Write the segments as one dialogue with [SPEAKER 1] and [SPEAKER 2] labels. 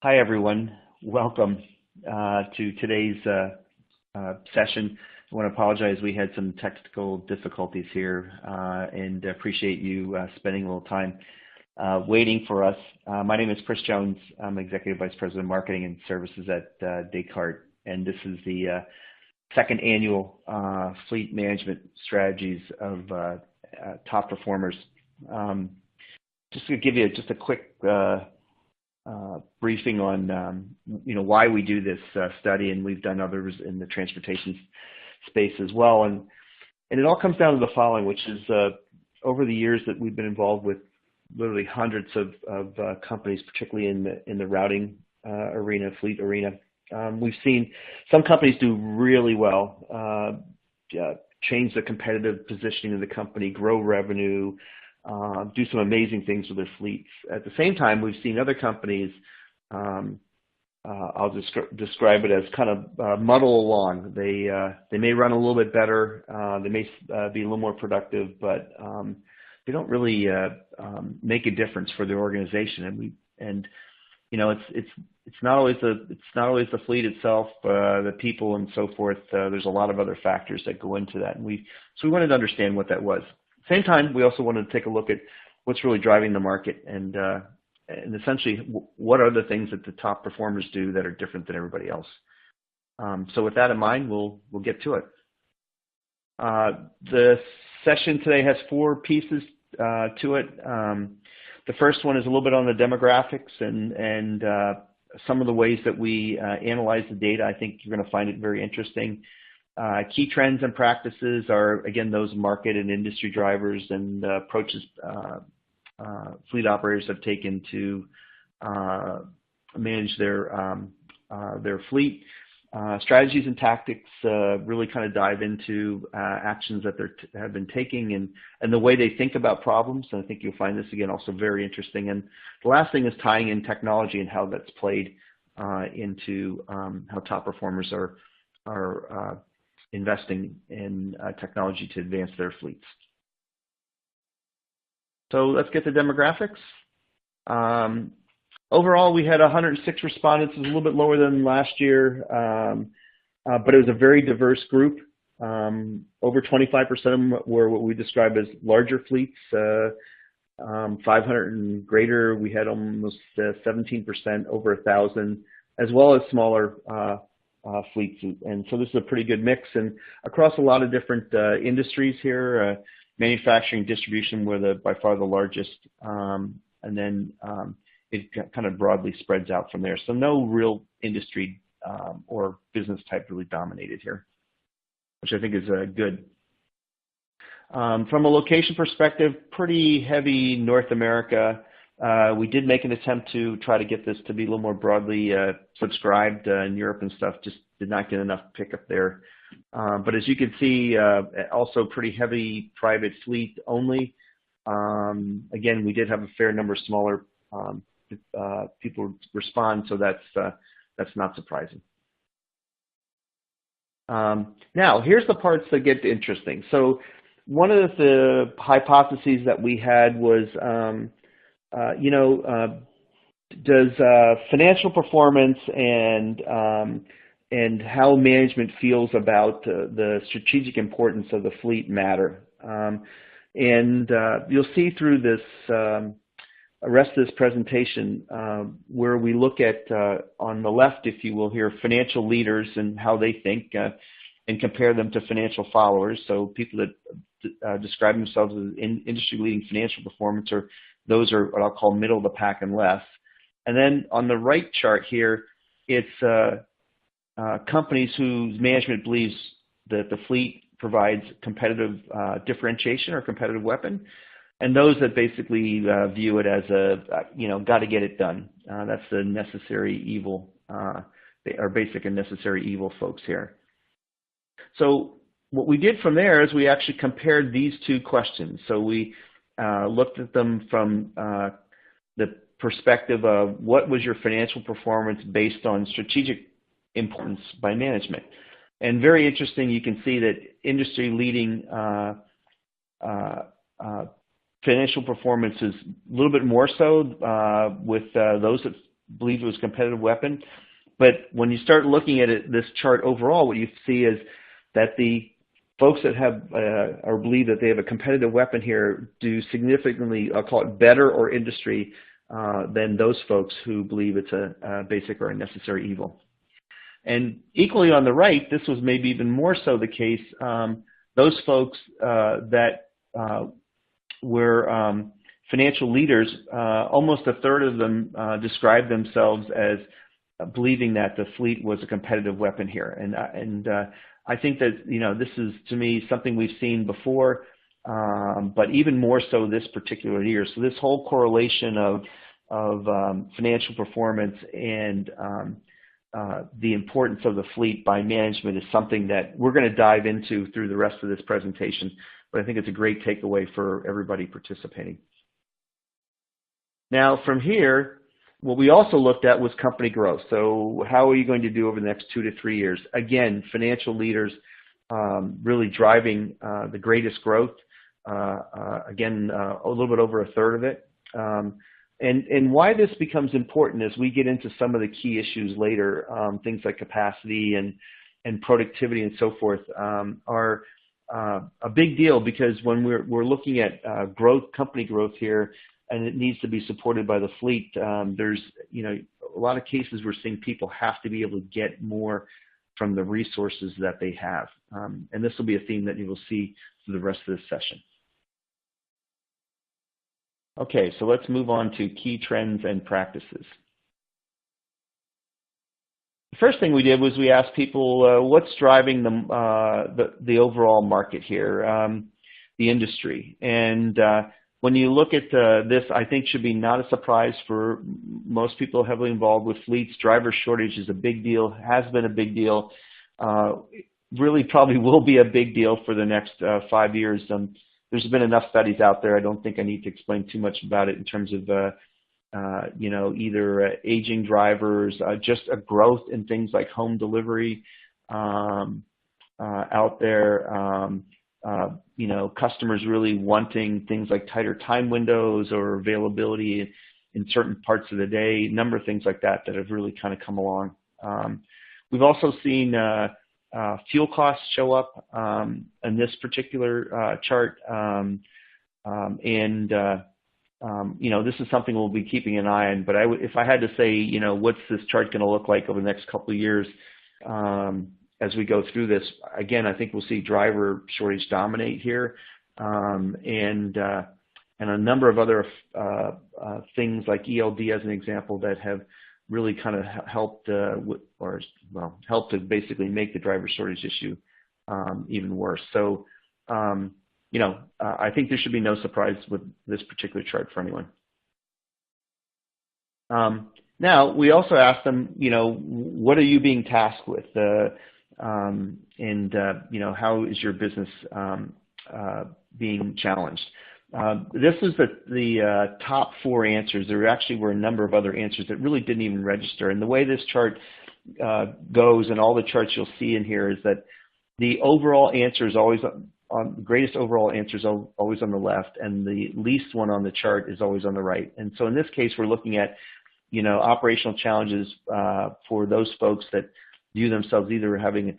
[SPEAKER 1] Hi, everyone. Welcome to today's session. I want to apologize. We had some technical difficulties here and appreciate you spending a little time waiting for us. My name is Chris Jones. I'm Executive Vice President of Marketing and Services at Descartes, and this is the second annual Fleet Management Strategies of Top Performers. Just to give you just a quick briefing on why we do this study, and we've done others in the transportation space as well, and it all comes down to the following, which is over the years that we've been involved with literally hundreds of companies, particularly in the routing arena, fleet arena. We've seen some companies do really well, change the competitive positioning of the company, grow revenue, do some amazing things with their fleets. At the same time, we've seen other companies, I'll describe it as kind of muddle along. They may run a little bit better, they may be a little more productive, but they don't really make a difference for their organization. And it's not always the fleet itself, the people and so forth. There's a lot of other factors that go into that, and so we wanted to understand what that was. Same time, we also wanted to take a look at what's really driving the market and essentially what are the things that the top performers do that are different than everybody else. So with that in mind, we'll get to it. The session today has four pieces to it. The first one is a little bit on the demographics and some of the ways that we analyze the data. I think you're going to find it very interesting. Key trends and practices are, again, those market and industry drivers and approaches fleet operators have taken to manage their fleet. Strategies and tactics really kind of dive into actions that they have been taking and the way they think about problems. And I think you'll find this, again, also very interesting. And the last thing is tying in technology and how that's played into how top performers are investing in technology to advance their fleets. So let's get to demographics. Overall, we had 106 respondents. It was a little bit lower than last year, but it was a very diverse group. Over 25% of them were what we describe as larger fleets, 500 and greater. We had almost 17% over 1,000, as well as smaller fleets, and so this is a pretty good mix, and across a lot of different industries here. Manufacturing, distribution were by far the largest, and then it kind of broadly spreads out from there. So no real industry or business type really dominated here, which I think is good. From a location perspective, pretty heavy North America. We did make an attempt to try to get this to be a little more broadly subscribed in Europe and stuff, just did not get enough pickup there. But as you can see, also pretty heavy private fleet only. Again, we did have a fair number of smaller people respond, so that's not surprising. Now, here's the parts that get interesting. So one of the hypotheses that we had was, does financial performance and how management feels about the strategic importance of the fleet matter? And you'll see through this rest of this presentation where we look at, on the left, if you will, here, financial leaders and how they think and compare them to financial followers. So people that describe themselves as industry-leading financial performance, or those are what I'll call middle of the pack and less. And then on the right chart here, it's companies whose management believes that the fleet provides competitive differentiation or competitive weapon, and those that basically view it as got to get it done. That's the necessary evil, they are basic and necessary evil folks here. So what we did from there is we actually compared these two questions. So we looked at them from the perspective of what was your financial performance based on strategic importance by management. And very interesting, you can see that industry-leading financial performance is a little bit more so with those that believed it was a competitive weapon. But when you start looking at it, this chart overall, what you see is that the folks that have or believe that they have a competitive weapon here do significantly, I'll call it better or industry than those folks who believe it's a basic or a necessary evil. And equally on the right, this was maybe even more so the case, those folks that were financial leaders, almost a third of them described themselves as believing that the fleet was a competitive weapon here. And I think that, this is, to me, something we've seen before, but even more so this particular year. So this whole correlation of financial performance and the importance of the fleet by management is something that we're going to dive into through the rest of this presentation, but I think it's a great takeaway for everybody participating. Now, from here, what we also looked at was company growth. So how are you going to do over the next 2 to 3 years? Again, financial leaders really driving the greatest growth. Again, a little bit over a third of it. And why this becomes important as we get into some of the key issues later, things like capacity and productivity and so forth, are a big deal, because when we're looking at growth, company growth here, and it needs to be supported by the fleet, there's a lot of cases we're seeing people have to be able to get more from the resources that they have. And this will be a theme that you will see through the rest of this session. Okay, so let's move on to key trends and practices. The first thing we did was we asked people what's driving the overall market here, the industry. And when you look at this, I think should be not a surprise for most people heavily involved with fleets. Driver shortage is a big deal, has been a big deal, really probably will be a big deal for the next 5 years. There's been enough studies out there. I don't think I need to explain too much about it in terms of either aging drivers, just a growth in things like home delivery out there. Customers really wanting things like tighter time windows or availability in certain parts of the day, a number of things like that have really kind of come along. We've also seen fuel costs show up in this particular chart, this is something we'll be keeping an eye on. But if I had to say, what's this chart going to look like over the next couple of years as we go through this, again, I think we'll see driver shortage dominate here, and a number of other things like ELD as an example that have really kind of helped helped to basically make the driver shortage issue even worse. So, I think there should be no surprise with this particular chart for anyone. Now, we also asked them, what are you being tasked with? How is your business being challenged? This is the top 4 answers. There actually were a number of other answers that really didn't even register. And the way this chart goes, and all the charts you'll see in here, is that the overall answer is always the greatest overall answer is always on the left, and the least one on the chart is always on the right. And so in this case, we're looking at operational challenges for those folks that view themselves either having a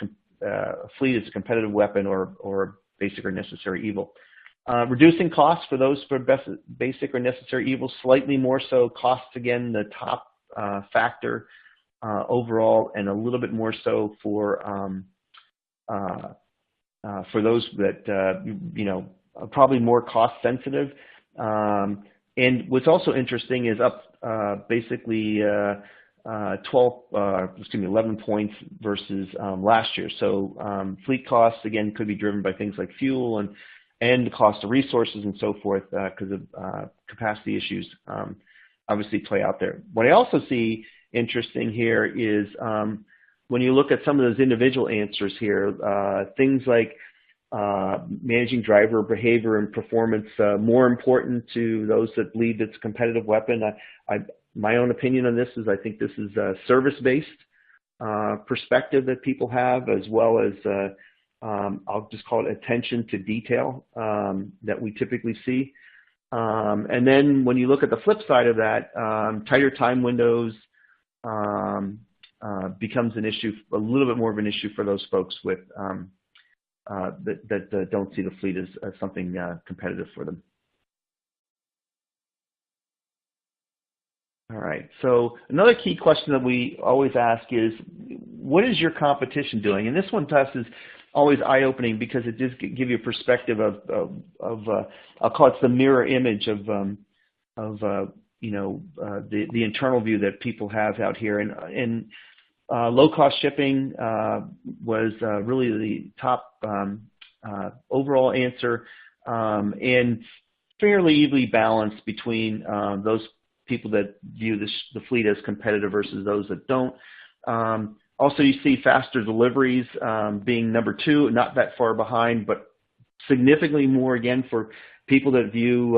[SPEAKER 1] fleet as a competitive weapon or basic or necessary evil. Reducing costs for those for basic or necessary evil, slightly more so. Costs, again, the top factor overall, and a little bit more so for those that are probably more cost sensitive. And what's also interesting is up basically 11 points versus last year. So fleet costs, again, could be driven by things like fuel and the cost of resources and so forth, because of capacity issues obviously play out there. What I also see interesting here is when you look at some of those individual answers here, things like managing driver behavior and performance more important to those that believe it's a competitive weapon. My own opinion on this is I think this is a service-based perspective that people have, as well as I'll just call it attention to detail that we typically see. And then when you look at the flip side of that, tighter time windows, becomes an issue, a little bit more of an issue for those folks with that don't see the fleet as something competitive for them. All right, so another key question that we always ask is, what is your competition doing? And this one to us is always eye-opening because it does give you a perspective of I'll call it the mirror image of you know, the internal view that people have out here. And low-cost shipping was really the top overall answer, and fairly evenly balanced between those people that view the fleet as competitive versus those that don't. Also, you see faster deliveries being number 2, not that far behind, but significantly more again for people that view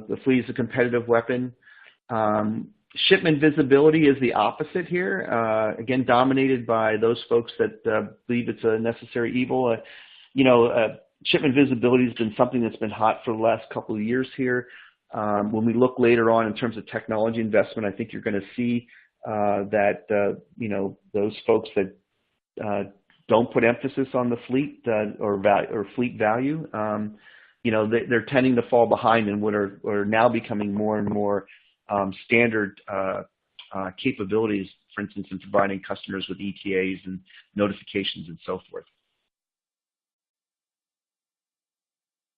[SPEAKER 1] the fleet as a competitive weapon. Shipment visibility is the opposite here, again dominated by those folks that believe it's a necessary evil. You know, shipment visibility has been something that's been hot for the last couple of years here. When we look later on in terms of technology investment, I think you're going to see that you know, those folks that don't put emphasis on the fleet or fleet value, you know, they're tending to fall behind in what are now becoming more and more standard capabilities, for instance, in providing customers with ETAs and notifications and so forth.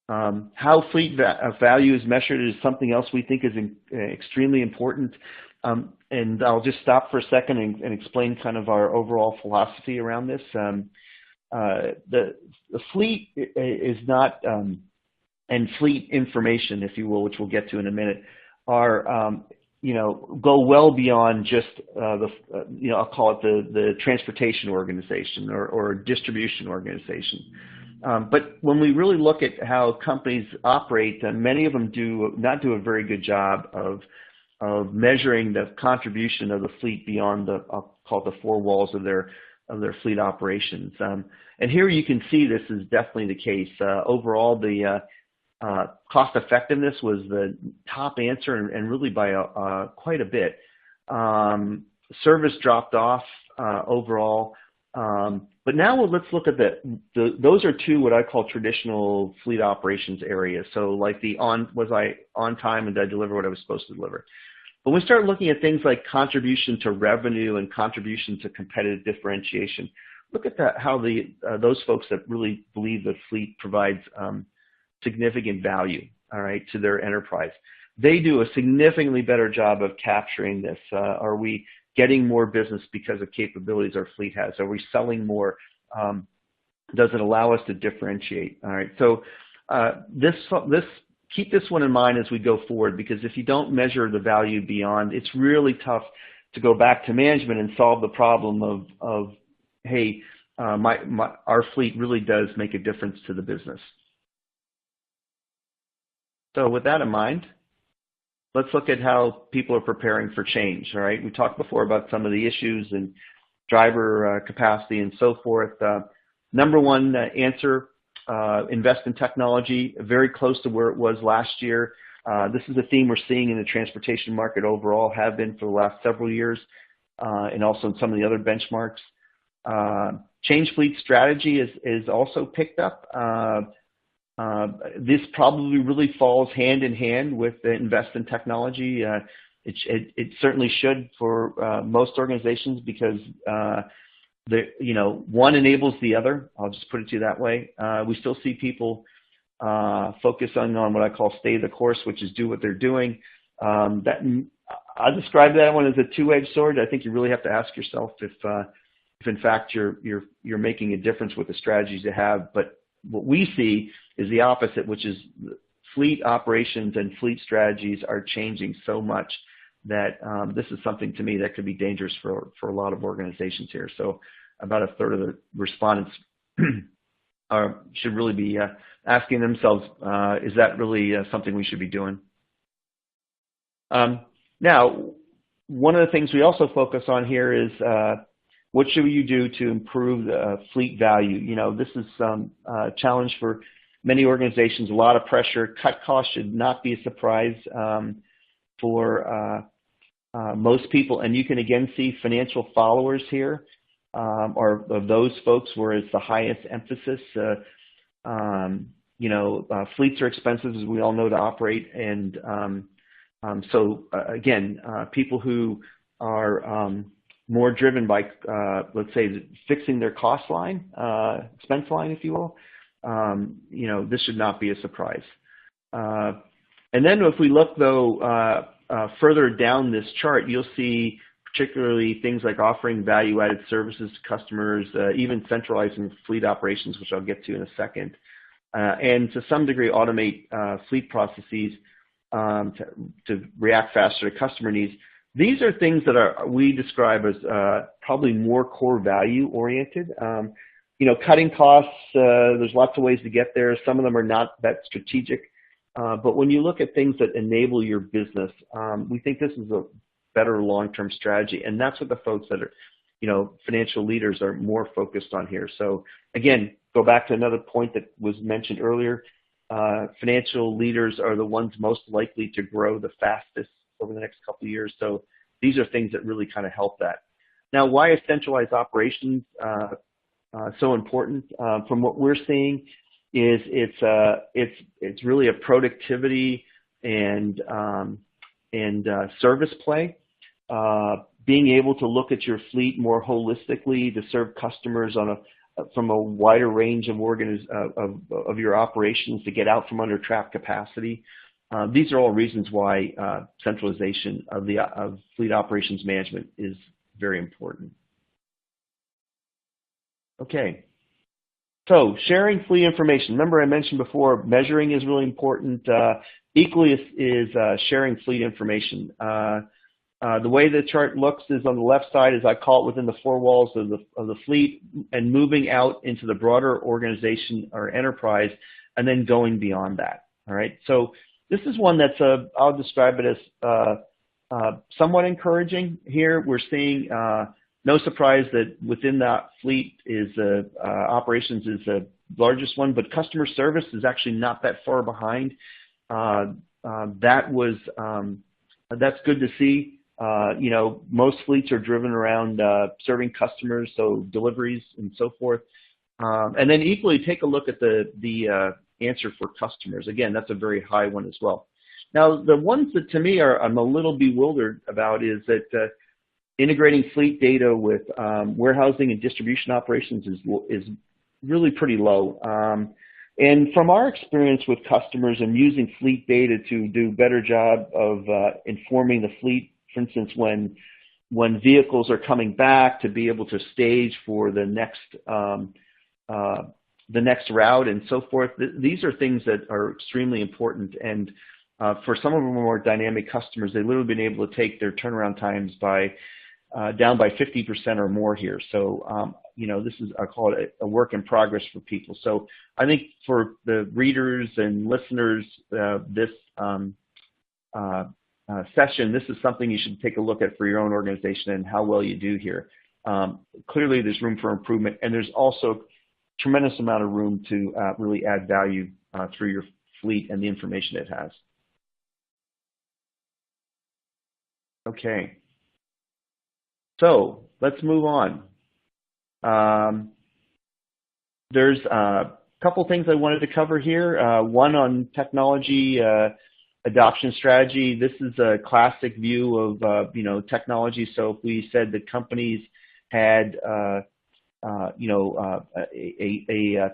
[SPEAKER 1] How fleet value is measured is something else we think is extremely important. And I'll just stop for a second and explain kind of our overall philosophy around this. The fleet is not, and fleet information, if you will, which we'll get to in a minute, are you know, go well beyond just you know, I'll call it the transportation organization or distribution organization. But when we really look at how companies operate, many of them do not do a very good job of measuring the contribution of the fleet beyond the, I'll call it the 4 walls of their fleet operations. And here you can see this is definitely the case. Overall, the cost effectiveness was the top answer, and really by quite a bit. Service dropped off overall. But now let's look at those are 2 what I call traditional fleet operations areas. So like was I on time and did I deliver what I was supposed to deliver? But when we start looking at things like contribution to revenue and contribution to competitive differentiation, look at how those folks that really believe the fleet provides significant value, all right, to their enterprise. They do a significantly better job of capturing this. Are we getting more business because of capabilities our fleet has? Are we selling more? Does it allow us to differentiate? All right. So keep this one in mind as we go forward, because if you don't measure the value beyond, it's really tough to go back to management and solve the problem of hey, our fleet really does make a difference to the business. So with that in mind, let's look at how people are preparing for change. All right, we talked before about some of the issues and driver capacity and so forth. Number 1 answer, invest in technology, very close to where it was last year. This is a theme we're seeing in the transportation market overall, have been for the last several years, and also in some of the other benchmarks. Change fleet strategy is also picked up. This probably really falls hand in hand with the invest in technology. It certainly should for most organizations, because you know, one enables the other. I'll just put it to you that way. We still see people focus on what I call stay the course, which is do what they're doing. I describe that one as a 2-edged sword. I think you really have to ask yourself if in fact you're making a difference with the strategies you have. But what we see is the opposite, which is fleet operations and fleet strategies are changing so much that this is something to me that could be dangerous for a lot of organizations here. So about a third of the respondents should really be asking themselves, is that really something we should be doing? Now, one of the things we also focus on here is what should you do to improve the fleet value? You know, this is some challenge for many organizations, a lot of pressure. Cut costs should not be a surprise for Most people, and you can again see financial followers here, are of those folks where it's the highest emphasis. Fleets are expensive, as we all know, to operate, and again, people who are more driven by, let's say, fixing their cost line, expense line, if you will, this should not be a surprise. And then if we look, though, further down this chart, you'll see particularly things like offering value-added services to customers, even centralizing fleet operations, which I'll get to in a second, and to some degree automate fleet processes to react faster to customer needs. These are things that we describe as probably more core value oriented. Cutting costs, there's lots of ways to get there. Some of them are not that strategic. But when you look at things that enable your business, we think this is a better long-term strategy. And that's what the folks that are, financial leaders are more focused on here. So again, go back to another point that was mentioned earlier. Financial leaders are the ones most likely to grow the fastest over the next couple of years. So these are things that really kind of help that. Now, why is centralized operations so important? From what we're seeing is it's really a productivity and service play. Being able to look at your fleet more holistically to serve customers from a wider range of your operations to get out from under trapped capacity. These are all reasons why centralization of fleet operations management is very important. Okay, so sharing fleet information. Remember I mentioned before, measuring is really important. Equally is sharing fleet information. The way the chart looks is on the left side, as I call it, within the four walls of the fleet, and moving out into the broader organization or enterprise, and then going beyond that. All right. So this is one that's I'll describe it as somewhat encouraging. Here we're seeing no surprise that within that fleet is operations is the largest one, but customer service is actually not that far behind. That's good to see. Most fleets are driven around serving customers, so deliveries and so forth. And then equally, take a look at the answer for customers. Again, that's a very high one as well. Now, the ones that to me I'm a little bewildered about is that integrating fleet data with warehousing and distribution operations is really pretty low. And from our experience with customers and using fleet data to do a better job of informing the fleet, for instance, when vehicles are coming back, to be able to stage for the next route and so forth. These are things that are extremely important. And for some of our more dynamic customers, they've literally been able to take their turnaround times down by 50% or more here. So, this is, I call it a work in progress for people. So I think for the readers and listeners, this session, this is something you should take a look at for your own organization and how well you do here. Clearly, there's room for improvement, and there's also tremendous amount of room to really add value through your fleet and the information it has. Okay. So let's move on. There's a couple things I wanted to cover here. One on technology adoption strategy. This is a classic view of technology. So if we said that companies had a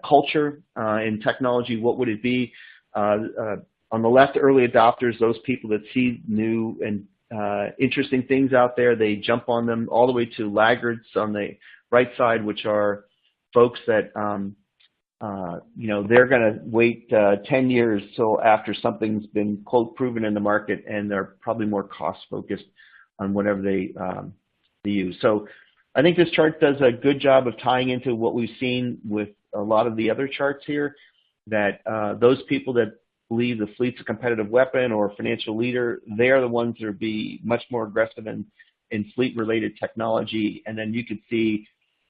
[SPEAKER 1] culture in technology, what would it be? On the left, early adopters, those people that see new and interesting things out there, they jump on them, all the way to laggards on the right side, which are folks that they're going to wait 10 years till after something's been, quote, proven in the market, and they're probably more cost focused on whatever they use. So I think this chart does a good job of tying into what we've seen with a lot of the other charts here, that those people that believe the fleet's a competitive weapon or a financial leader, they are the ones that are be much more aggressive in fleet-related technology. And then you can see,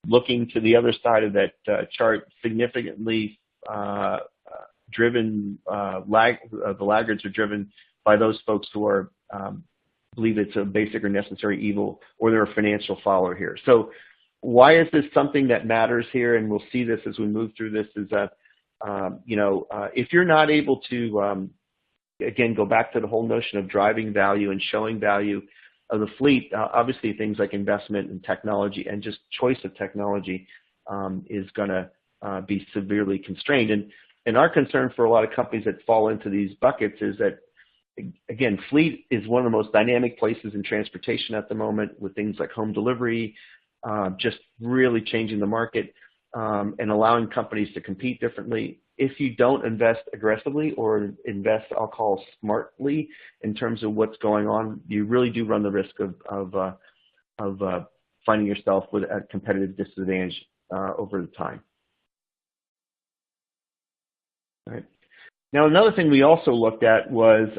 [SPEAKER 1] looking to the other side of that chart, significantly driven, the laggards are driven by those folks who are believe it's a basic or necessary evil, or they're a financial follower here. So why is this something that matters here? And we'll see this as we move through this, is that, if you're not able to, again, go back to the whole notion of driving value and showing value of the fleet, obviously things like investment in technology and just choice of technology is going to be severely constrained. And our concern for a lot of companies that fall into these buckets is that, again, fleet is one of the most dynamic places in transportation at the moment, with things like home delivery, just really changing the market and allowing companies to compete differently. If you don't invest aggressively or invest, I'll call smartly, in terms of what's going on, you really do run the risk of finding yourself with a competitive disadvantage over the time. All right. Now, another thing we also looked at was,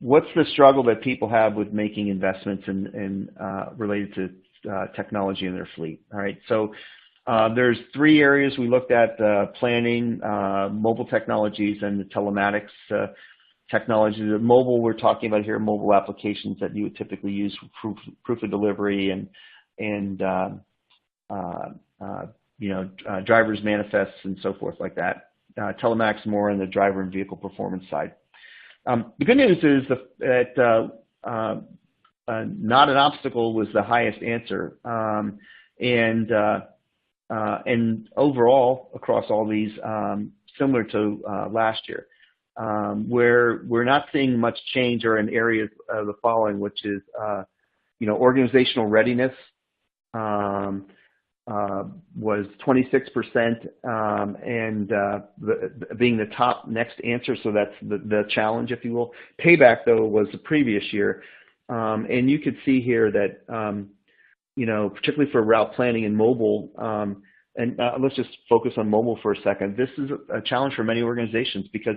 [SPEAKER 1] what's the struggle that people have with making investments in related to technology in their fleet. All right. So there's three areas we looked at: planning, mobile technologies, and the telematics technology. The mobile we're talking about here, mobile applications that you would typically use for proof of delivery and driver's manifests and so forth like that. Telematics more on the driver and vehicle performance side. The good news is that not an obstacle was the highest answer, and overall across all these, similar to last year, where we're not seeing much change are in areas of the following, which is organizational readiness was 26%, and being the top next answer, so that's the challenge, if you will. Payback, though, was the previous year, and you could see here that particularly for route planning and mobile, and let's just focus on mobile for a second. This is a challenge for many organizations because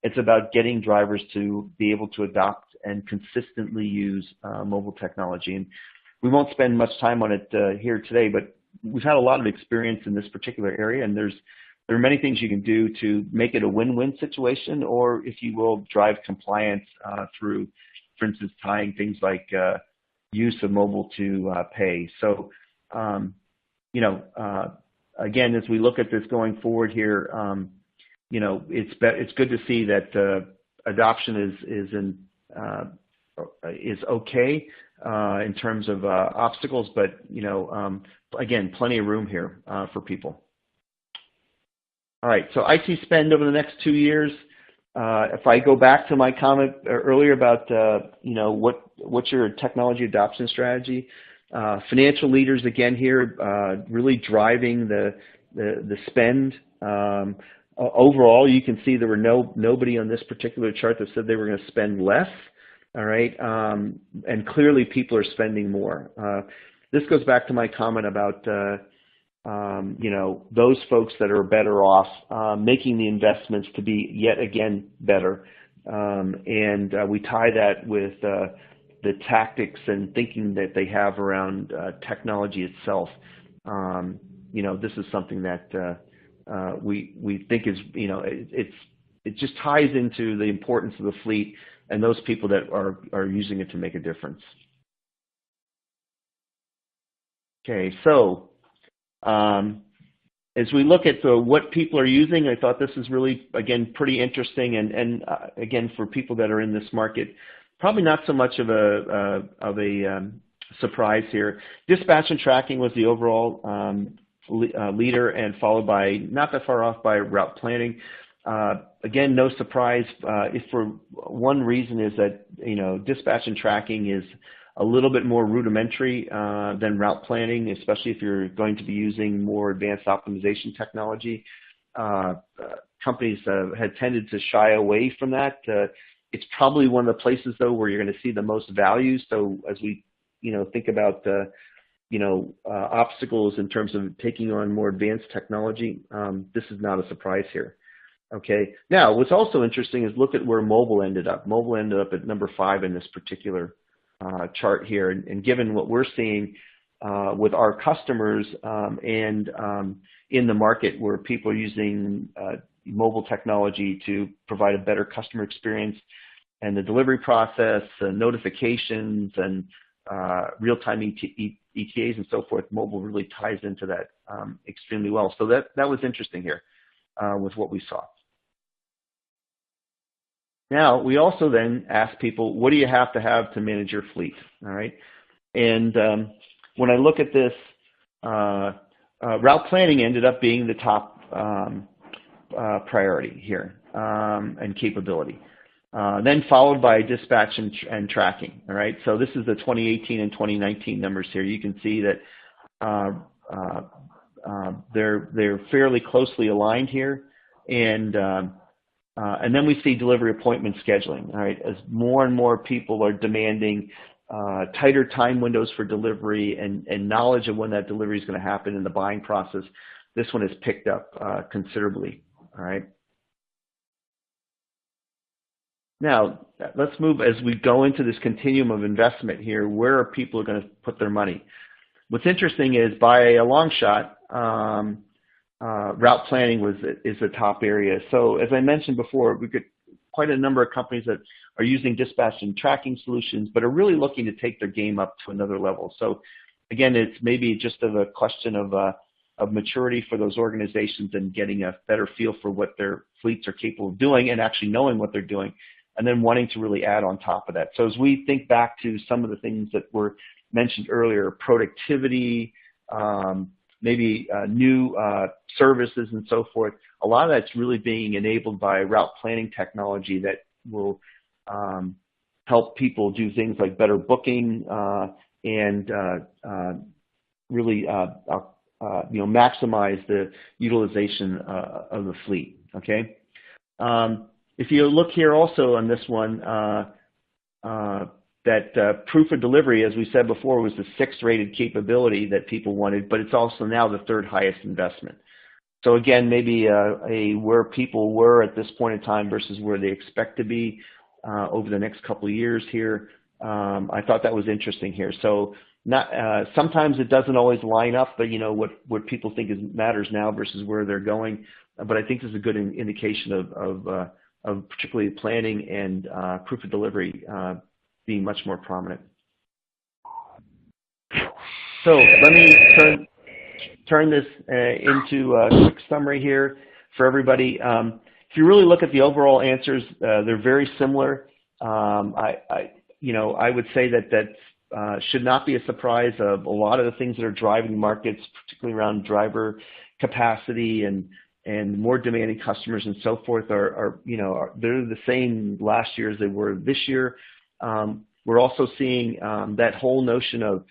[SPEAKER 1] it's about getting drivers to be able to adopt and consistently use mobile technology. And we won't spend much time on it here today, but we've had a lot of experience in this particular area, and there are many things you can do to make it a win-win situation, or, if you will, drive compliance through, for instance, tying things like use of mobile to pay. So, again, as we look at this going forward here, it's good to see that adoption is okay in terms of obstacles, but again, plenty of room here for people. All right, so IT spend over the next 2 years. If I go back to my comment earlier about what's your technology adoption strategy, financial leaders again here really driving the spend. Overall, you can see there were nobody on this particular chart that said they were going to spend less. All right, and clearly people are spending more. This goes back to my comment about those folks that are better off making the investments to be yet again better, and we tie that with the tactics and thinking that they have around technology itself. This is something that we think is it just ties into the importance of the fleet and those people that are using it to make a difference. Okay, so as we look at what people are using, I thought this is really, again, pretty interesting, and again, for people that are in this market, probably not so much of a surprise here. Dispatch and tracking was the overall leader, and followed by, not that far off, by route planning. Again, no surprise. If for one reason is that dispatch and tracking is a little bit more rudimentary than route planning, especially if you're going to be using more advanced optimization technology. Companies had tended to shy away from that. It's probably one of the places, though, where you're going to see the most value. So as we think about obstacles in terms of taking on more advanced technology, this is not a surprise here. Okay. Now, what's also interesting is look at where mobile ended up. Mobile ended up at number 5 in this particular chart here. And given what we're seeing with our customers and in the market where people are using mobile technology to provide a better customer experience, and the delivery process, notifications, and real-time ETAs and so forth. Mobile really ties into that extremely well. So that was interesting here with what we saw. Now, we also then asked people, what do you have to manage your fleet? All right. And when I look at this, route planning ended up being the top priority here and capability. Then followed by dispatch and tracking. All right. So this is the 2018 and 2019 numbers here. You can see that they're fairly closely aligned here, and then we see delivery appointment scheduling. All right, as more and more people are demanding tighter time windows for delivery and knowledge of when that delivery is going to happen in the buying process, this one has picked up considerably. All right. Now, let's move as we go into this continuum of investment here. Where are people going to put their money? What's interesting is, by a long shot, route planning is the top area. So as I mentioned before, we've got quite a number of companies that are using dispatch and tracking solutions, but are really looking to take their game up to another level. So again, it's maybe just a question of maturity for those organizations and getting a better feel for what their fleets are capable of doing and actually knowing what they're doing, and then wanting to really add on top of that. So as we think back to some of the things that were mentioned earlier, productivity, maybe new services and so forth, a lot of that's really being enabled by route planning technology that will help people do things like better booking and really maximize the utilization of the fleet. Okay. If you look here also on this one, that proof of delivery, as we said before, was the 6th rated capability that people wanted, but it's also now the 3rd highest investment. So again, maybe where people were at this point in time versus where they expect to be over the next couple of years here. I thought that was interesting here. So sometimes it doesn't always line up, but what people think matters now versus where they're going. But I think this is a good indication of particularly planning and proof of delivery being much more prominent. So let me turn this into a quick summary here for everybody. If you really look at the overall answers, they're very similar. I would say that should not be a surprise. Of a lot of the things that are driving markets, particularly around driver capacity and more demanding customers and so forth, they're the same last year as they were this year. We're also seeing that whole notion of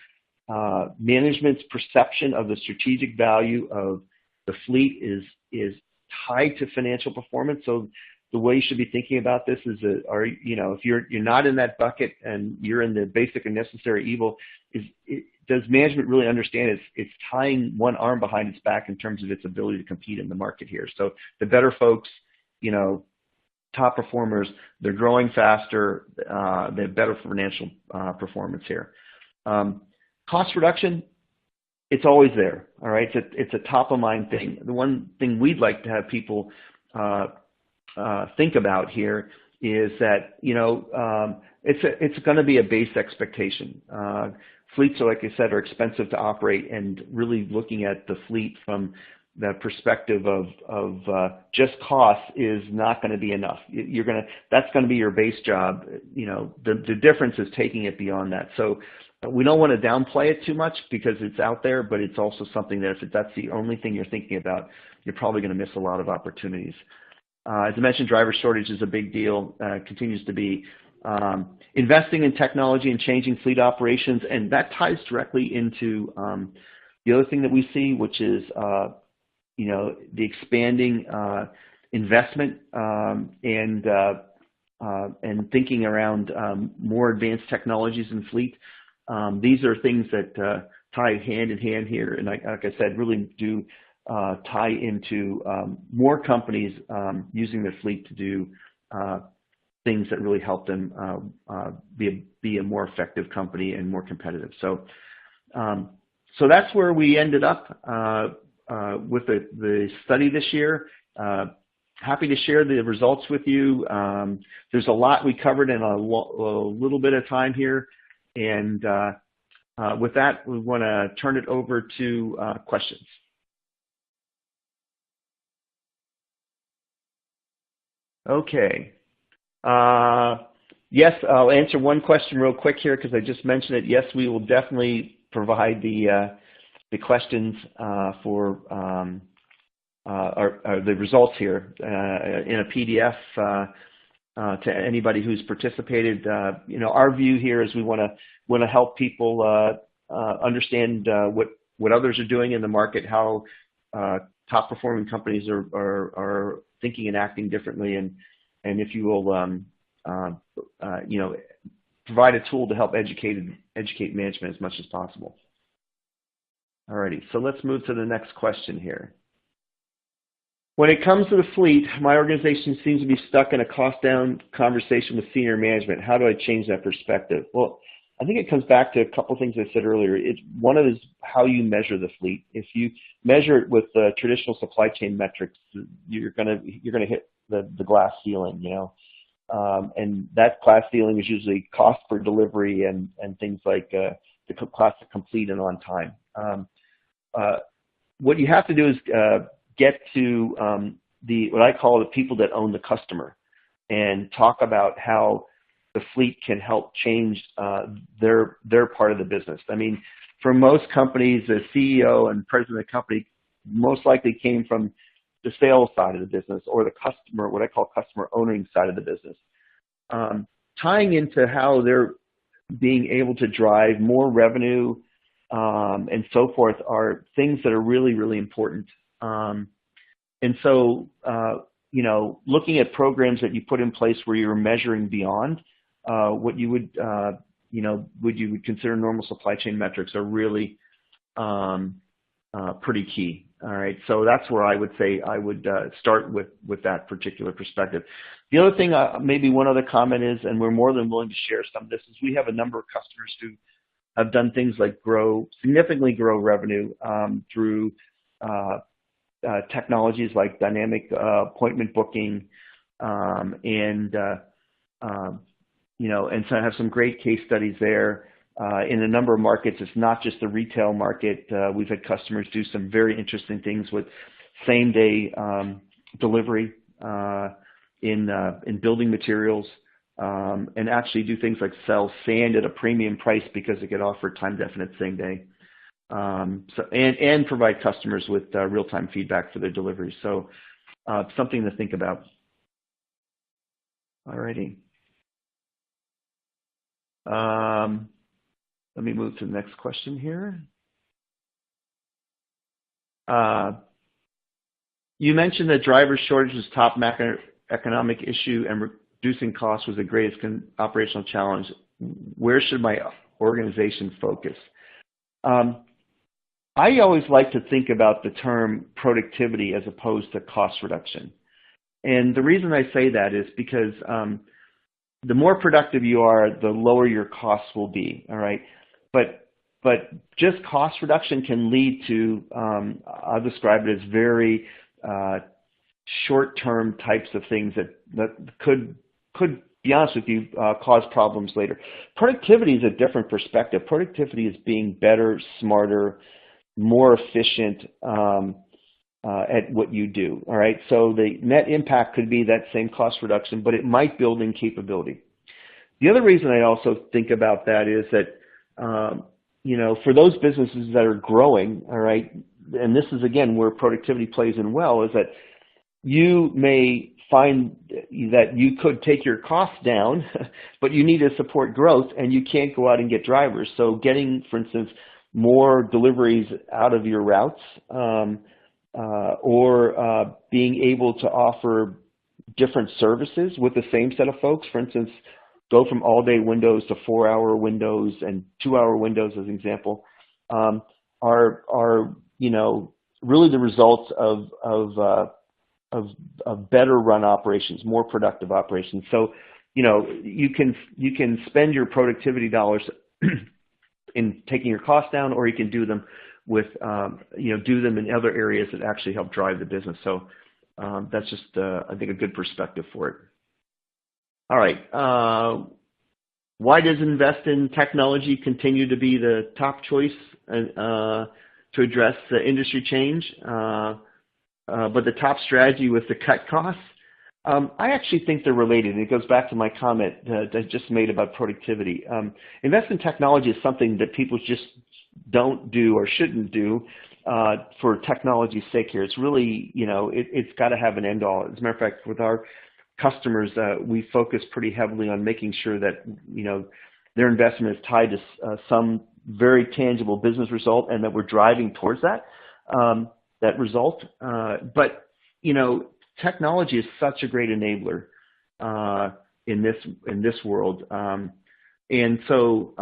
[SPEAKER 1] management's perception of the strategic value of the fleet is tied to financial performance. So the way you should be thinking about this is that, if you're not in that bucket and you're in the basic and necessary evil, does management really understand it's tying one arm behind its back in terms of its ability to compete in the market here? So the better folks, top performers, they're growing faster, they have better financial performance here. Cost reduction, it's always there, all right? It's a top-of-mind thing. The one thing we'd like to have people think about here is that, it's going to be a base expectation. Fleets, like I said, are expensive to operate, and really looking at the fleet from the perspective of just cost is not going to be enough. That's going to be your base job. The difference is taking it beyond that. So we don't want to downplay it too much because it's out there, but it's also something that if that's the only thing you're thinking about, you're probably going to miss a lot of opportunities. As I mentioned, driver shortage is a big deal, continues to be. Investing in technology and changing fleet operations, and that ties directly into the other thing that we see, which is the expanding investment and thinking around more advanced technologies in fleet. These are things that tie hand in hand here, and like I said, really do tie into more companies using their fleet to do things that really help them be a more effective company and more competitive. So that's where we ended up with the study this year. happy to share the results with you. There's a lot we covered in a little bit of time here, and with that, we want to turn it over to questions. Okay. Yes, I'll answer one question real quick here because I just mentioned it. Yes, we will definitely provide the questions for the results here in a PDF to anybody who's participated. You know, our view here is we want to help people understand what others are doing in the market, how top performing companies are thinking and acting differently, and if you will, you know, provide a tool to help educate management as much as possible. Alrighty, so let's move to the next question here. When it comes to the fleet, my organization seems to be stuck in a cost down conversation with senior management. How do I change that perspective? Well, I think it comes back to a couple things I said earlier. One of it is how you measure the fleet. If you measure it with traditional supply chain metrics, you're gonna hit the glass ceiling, you know, and that glass ceiling is usually cost per delivery and things like the cost to complete and on time. What you have to do is get to what I call the people that own the customer, and talk about how the fleet can help change their part of the business. I mean, for most companies, the CEO and president of the company most likely came from the sales side of the business, or the customer, what I call customer owning side of the business. Tying into how they're being able to drive more revenue and so forth are things that are really, really important. And so, you know, looking at programs that you put in place where you're measuring beyond what you would, you know, you would consider normal supply chain metrics are really pretty key. All right, so that's where I would say I would start with that particular perspective. The other thing, maybe one other comment is, and we're more than willing to share some of this, is we have a number of customers who have done things like significantly grow revenue through technologies like dynamic appointment booking, and you know, and so I have some great case studies there. In a number of markets, it's not just the retail market. We've had customers do some very interesting things with same-day delivery in building materials, and actually do things like sell sand at a premium price because it could offer time-definite same-day, and provide customers with real-time feedback for their deliveries. So something to think about. Alrighty. Let me move to the next question here. You mentioned that driver shortage was top macroeconomic issue and reducing costs was the greatest operational challenge. Where should my organization focus? I always like to think about the term productivity as opposed to cost reduction. And the reason I say that is because the more productive you are, the lower your costs will be, all right? But just cost reduction can lead to, I'll describe it as very short-term types of things that could be honest with you, cause problems later. Productivity is a different perspective. Productivity is being better, smarter, more efficient at what you do, all right? So the net impact could be that same cost reduction, but it might build in capability. The other reason I also think about that is that, you know, for those businesses that are growing, all right, and this is, again, where productivity plays in well, is that you may find that you could take your costs down, but you need to support growth, and you can't go out and get drivers. So getting, for instance, more deliveries out of your routes, or being able to offer different services with the same set of folks, for instance, go from all-day windows to 4-hour windows and 2-hour windows, as an example, are you know, really the results of better run operations, more productive operations. So, you know, you can spend your productivity dollars in taking your costs down, or you can do them with, you know, do them in other areas that actually help drive the business. So that's just, I think, a good perspective for it. All right. Why does invest in technology continue to be the top choice to address industry change, but the top strategy was to cut costs? I actually think they're related, and it goes back to my comment that I just made about productivity. Invest in technology is something that people just don't do or shouldn't do for technology's sake here. It's really, it's got to have an end all. As a matter of fact, with our customers, we focus pretty heavily on making sure that, their investment is tied to some very tangible business result and that we're driving towards that result. But, technology is such a great enabler in this world, and so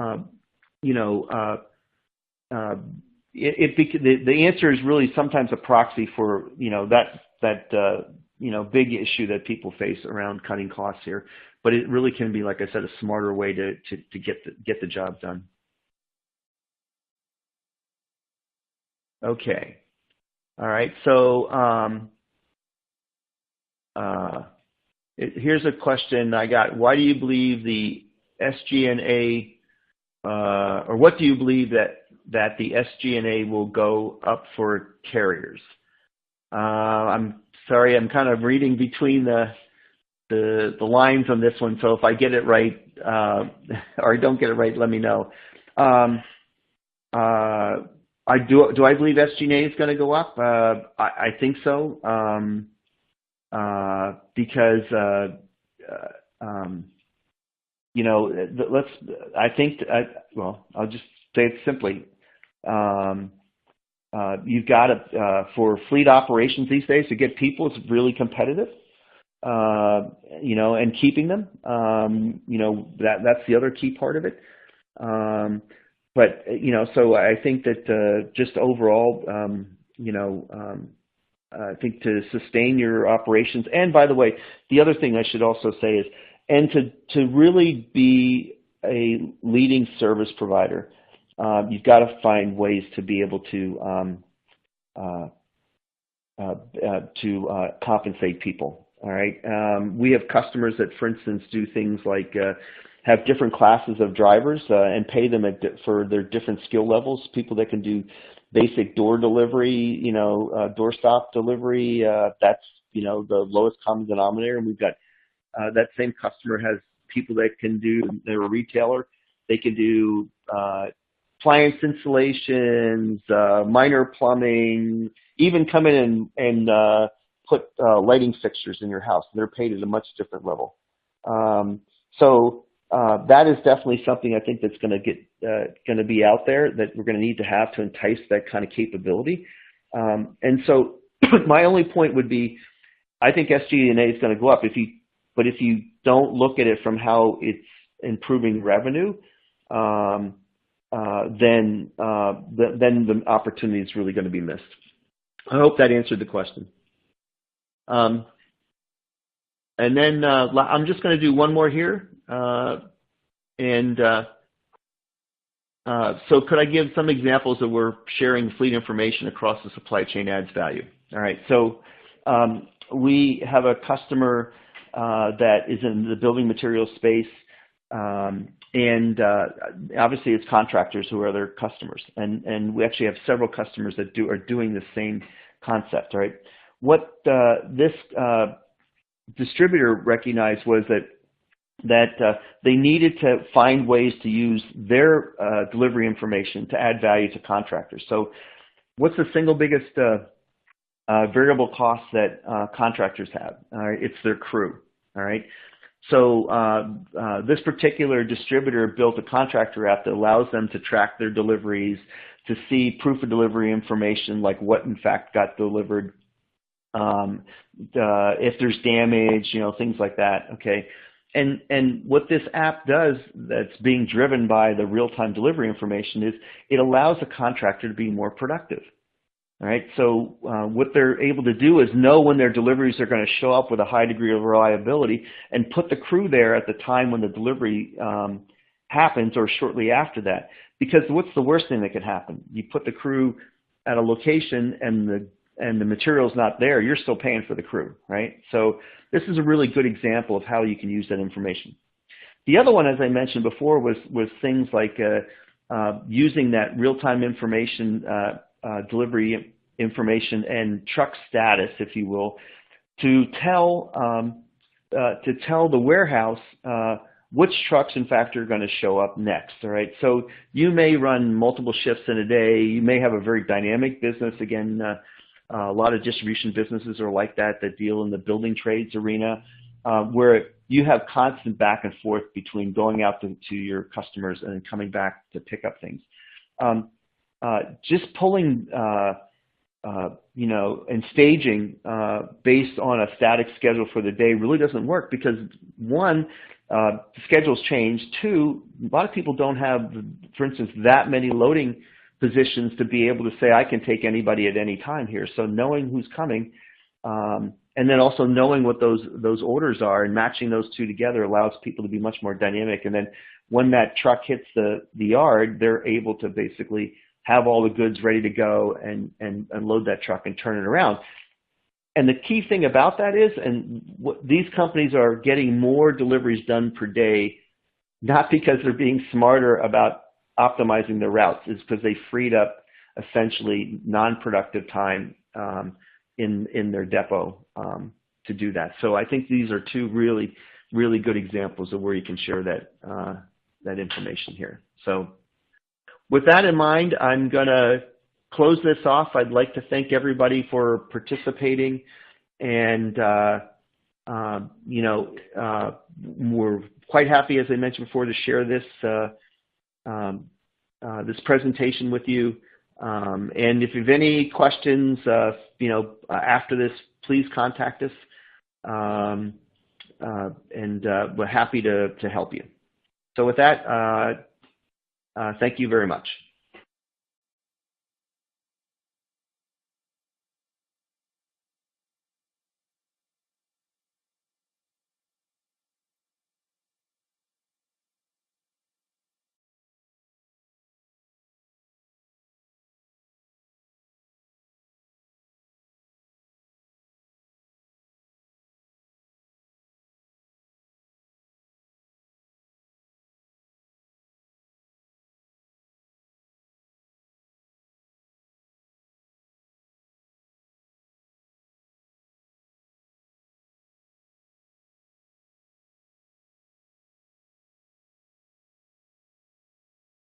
[SPEAKER 1] the answer is really sometimes a proxy for that big issue that people face around cutting costs here. But it really can be, like I said, a smarter way to get the job done. Okay. All right. So. Here's a question I got. Why do you believe the SG&A, or what do you believe that the SG&A will go up for carriers? I'm sorry, I'm kind of reading between the lines on this one. So if I get it right or I don't get it right, let me know. Do I believe SG&A is going to go up? I think so. Because I'll just say it simply. You've got to, for fleet operations these days, to get people, it's really competitive. And keeping them, that's the other key part of it. But so I think that just overall, I think to sustain your operations, and by the way, the other thing I should also say is, and to really be a leading service provider, you've got to find ways to be able to compensate people. All right, we have customers that, for instance, do things like have different classes of drivers and pay them for their different skill levels. People that can do basic door delivery, doorstop delivery, that's, the lowest common denominator. And we've got that same customer has people that can do, they're a retailer, they can do appliance installations, minor plumbing, even come in and put lighting fixtures in your house. They're paid at a much different level. So that is definitely something I think that's going to be out there that we're going to need to have to entice that kind of capability. And so my only point would be, I think SG&A is going to go up but if you don't look at it from how it's improving revenue, then the opportunity is really going to be missed. I hope that answered the question. And then I'm just going to do one more here. So could I give some examples of where sharing fleet information across the supply chain adds value? All right. So we have a customer that is in the building materials space, and obviously it's contractors who are their customers, and we actually have several customers that are doing the same concept. Right. What this distributor recognized was that they needed to find ways to use their delivery information to add value to contractors. So what's the single biggest variable cost that contractors have? It's their crew. All right. So this particular distributor built a contractor app that allows them to track their deliveries, to see proof of delivery information, like what in fact got delivered, if there's damage, things like that. Okay. And what this app does that's being driven by the real-time delivery information is it allows a contractor to be more productive. All right. So what they're able to do is know when their deliveries are going to show up with a high degree of reliability and put the crew there at the time when the delivery happens or shortly after that. Because what's the worst thing that could happen? You put the crew at a location and and the material's not there, you're still paying for the crew, right? So this is a really good example of how you can use that information. The other one, as I mentioned before, was things like using that real-time information, delivery information and truck status, if you will, to tell the warehouse which trucks, in fact, are going to show up next. All right. So you may run multiple shifts in a day. You may have a very dynamic business. Again, a lot of distribution businesses are like that deal in the building trades arena, where you have constant back and forth between going out to your customers and then coming back to pick up things. Just pulling, and staging based on a static schedule for the day really doesn't work because, one, the schedules change. Two, a lot of people don't have, for instance, that many loading positions to be able to say, I can take anybody at any time here. So knowing who's coming, and then also knowing what those orders are and matching those two together allows people to be much more dynamic. And then when that truck hits the yard, they're able to basically have all the goods ready to go and load that truck and turn it around. And the key thing about that is, these companies are getting more deliveries done per day, not because they're being smarter about optimizing their routes, is because they freed up essentially non-productive time in their depot to do that. So I think these are two really, really good examples of where you can share that information here. So with that in mind, I'm going to close this off. I'd like to thank everybody for participating, and we're quite happy, as I mentioned before, to share this this presentation with you. And if you have any questions, after this, please contact us, and we're happy to help you. So with that, thank you very much.